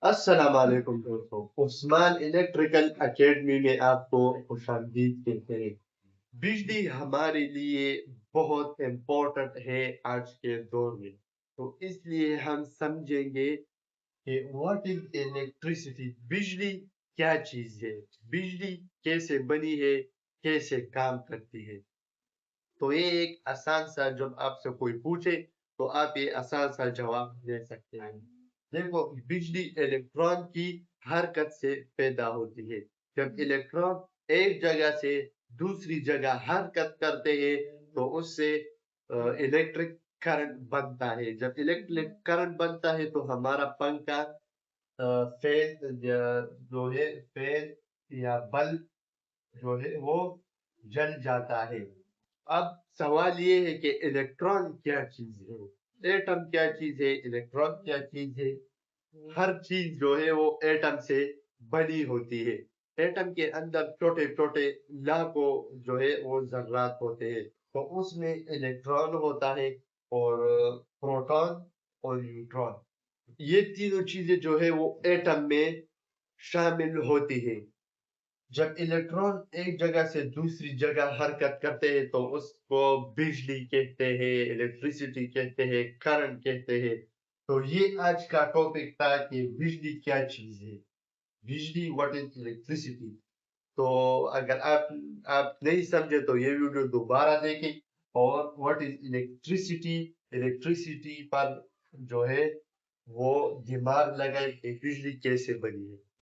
अस्सलाम वालेकुम दोस्तों, उस्मान इलेक्ट्रिकल एकेडमी में आपको खुशामदीद कहते हैं। बिजली हमारे लिए बहुत इम्पोर्टेंट है आज के दौर में, तो इसलिए हम समझेंगे कि व्हाट इज इलेक्ट्रिसिटी, बिजली क्या चीज है, बिजली कैसे बनी है, कैसे काम करती है। तो ये एक आसान सा, जब आपसे कोई पूछे तो आप ये आसान सा जवाब दे सकते हैं। देखो, बिजली इलेक्ट्रॉन की हरकत से पैदा होती है। जब इलेक्ट्रॉन एक जगह से दूसरी जगह हरकत करते हैं तो उससे इलेक्ट्रिक करंट बनता है। जब इलेक्ट्रिक करंट बनता है तो हमारा पंखा, फैन जो है, फैन या बल्ब जो है वो जल जाता है। अब सवाल ये है कि इलेक्ट्रॉन क्या चीज है, एटम क्या चीज है, इलेक्ट्रॉन क्या चीज है। हर चीज जो है वो एटम से बनी होती है। एटम के अंदर छोटे छोटे लाखों जो है वो जर्रात होते हैं, तो उसमें इलेक्ट्रॉन होता है और प्रोटॉन और न्यूट्रॉन। ये तीनों चीजें जो है वो एटम में शामिल होती है। जब इलेक्ट्रॉन एक जगह से दूसरी जगह हरकत करते हैं तो उसको बिजली कहते हैं, इलेक्ट्रिसिटी कहते हैं, करंट कहते हैं। तो ये आज का टॉपिक था कि बिजली क्या चीज है, बिजली, व्हाट इज इलेक्ट्रिसिटी। तो अगर आप नहीं समझे तो ये वीडियो दोबारा देखें और व्हाट इज इलेक्ट्रिसिटी, इलेक्ट्रिसिटी पर जो है वो दिमाग लगाए कि बिजली कैसे बनी है।